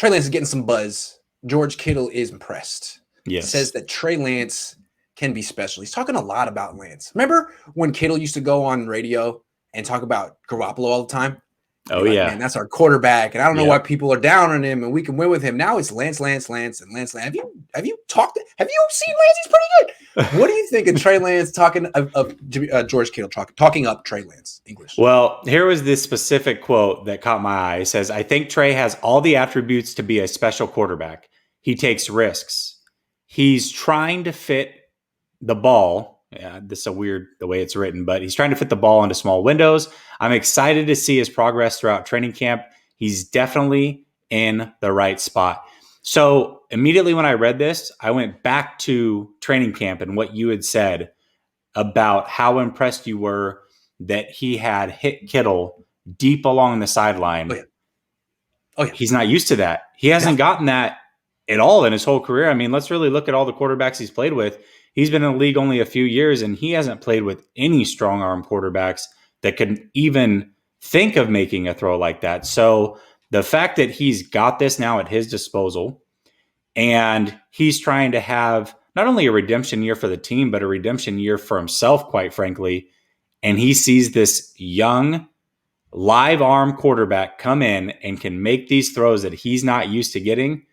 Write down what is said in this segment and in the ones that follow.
Trey Lance is getting some buzz. George Kittle is impressed. Yes. Says that Trey Lance can be special. He's talking a lot about Lance. Remember when Kittle used to go on radio and talk about Garoppolo all the time? Oh, like, yeah. Man, that's our quarterback. And I don't know why people are down on him and we can win with him. Now it's Lance. And Lance. Have you seen Lance? He's pretty good. What do you think of Trey Lance talking of George Kittle talking up Trey Lance English? Well, here was this specific quote that caught my eye. It says, I think Trey has all the attributes to be a special quarterback. He takes risks. He's trying to fit the ball. Yeah, this is a weird the way it's written, but he's trying to fit the ball into small windows. I'm excited to see his progress throughout training camp. He's definitely in the right spot. So immediately when I read this, I went back to training camp and what you had said about how impressed you were that he had hit Kittle deep along the sideline. Oh, yeah. He's not used to that. He hasn't gotten that at all in his whole career. I mean, let's really look at all the quarterbacks he's played with. He's been in the league only a few years, and he hasn't played with any strong arm quarterbacks that could even think of making a throw like that. So the fact that he's got this now at his disposal, and he's trying to have not only a redemption year for the team, but a redemption year for himself, quite frankly, and he sees this young, live arm quarterback come in and can make these throws that he's not used to getting,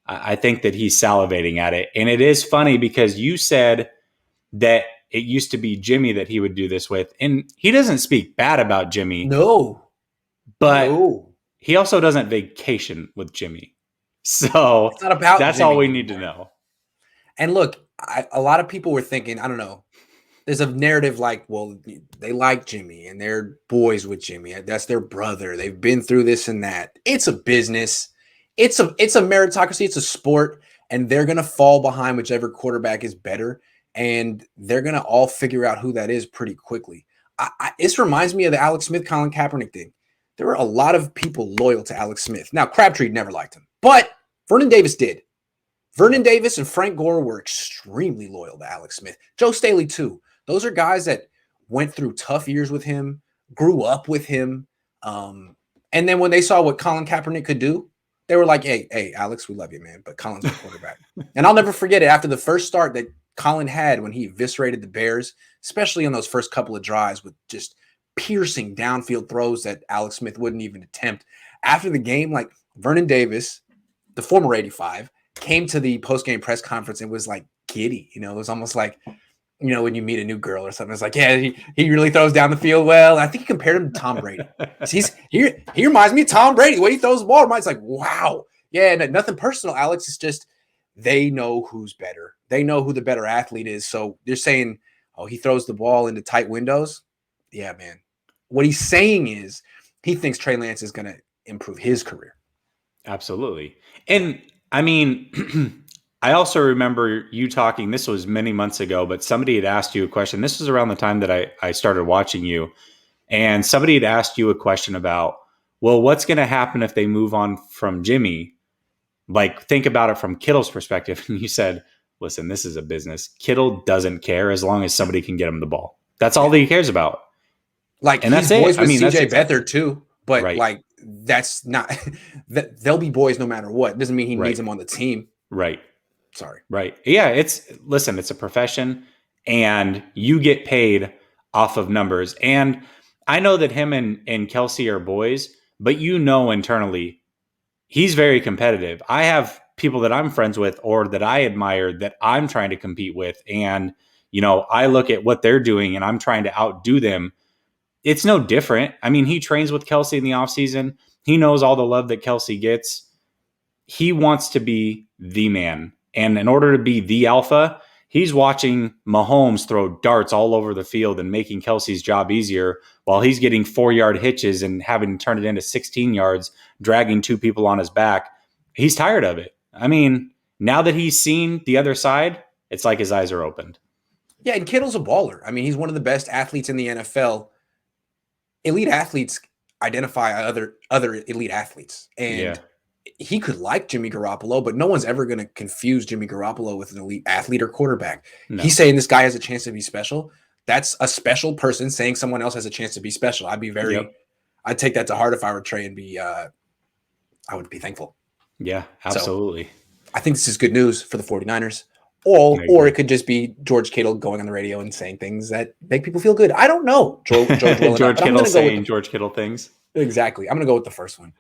I think that he's salivating at it. And it is funny because you said that it used to be Jimmy that he would do this with. And he doesn't speak bad about Jimmy. No. But he also doesn't vacation with Jimmy. So it's not about that's Jimmy all we anymore. need to know. And look, a lot of people were thinking, I don't know, there's a narrative like, well, they like Jimmy and they're boys with Jimmy. That's their brother. They've been through this and that. It's a business. It's a meritocracy. It's a sport, and they're going to fall behind whichever quarterback is better, and they're going to all figure out who that is pretty quickly. This reminds me of the Alex Smith, Colin Kaepernick thing. There were a lot of people loyal to Alex Smith. Now, Crabtree never liked him, but Vernon Davis did. Vernon Davis and Frank Gore were extremely loyal to Alex Smith. Joe Staley, too. Those are guys that went through tough years with him, grew up with him, and then when they saw what Colin Kaepernick could do, they were like, hey, Alex, we love you, man, but Colin's our quarterback. And I'll never forget it. After the first start that Colin had when he eviscerated the Bears, especially on those first couple of drives with just piercing downfield throws that Alex Smith wouldn't even attempt. After the game, like Vernon Davis, the former 85, came to the post-game press conference and was like giddy. You know, it was almost like, you know, when you meet a new girl or something, it's like, yeah, he really throws down the field well. I think he compared him to Tom Brady. He reminds me of Tom Brady. The way he throws the ball, it's like, wow. Yeah, nothing personal, Alex. It's just they know who's better. They know who the better athlete is. So they're saying, oh, he throws the ball into tight windows. Yeah, man. What he's saying is he thinks Trey Lance is going to improve his career. Absolutely. And I mean, I also remember you talking, this was many months ago, but somebody had asked you a question. This was around the time that I started watching you. And somebody had asked you a question about, well, what's going to happen if they move on from Jimmy? Like, think about it from Kittle's perspective. And you said, listen, this is a business. Kittle doesn't care as long as somebody can get him the ball. That's all that he cares about. Like, and he's boys with CJ Beathard too. But like, that's not – they'll be boys no matter what. Doesn't mean he needs them on the team. Right. Sorry. Right. Yeah. It's a profession and you get paid off of numbers. And I know that him and Kelsey are boys, but you know, internally, he's very competitive. I have people that I'm friends with or that I admire that I'm trying to compete with. And, you know, I look at what they're doing and I'm trying to outdo them. It's no different. I mean, he trains with Kelsey in the offseason. He knows all the love that Kelsey gets. He wants to be the man. And in order to be the alpha, he's watching Mahomes throw darts all over the field and making Kelsey's job easier while he's getting 4-yard hitches and having to turn it into 16 yards, dragging 2 people on his back. He's tired of it. I mean, now that he's seen the other side, it's like his eyes are opened. Yeah, and Kittle's a baller. I mean, he's one of the best athletes in the NFL. Elite athletes identify other elite athletes. And he could like Jimmy Garoppolo, but no one's ever going to confuse Jimmy Garoppolo with an elite athlete or quarterback. No. He's saying this guy has a chance to be special. That's a special person saying someone else has a chance to be special. I'd be I'd take that to heart if I were Trey and I would be thankful. Yeah, So absolutely. I think this is good news for the 49ers. I Or agree. it could just be George Kittle going on the radio and saying things that make people feel good. I don't know George well enough, George but I'm Kittle going to go with saying George Kittle things. exactly. I'm going to go with the first one.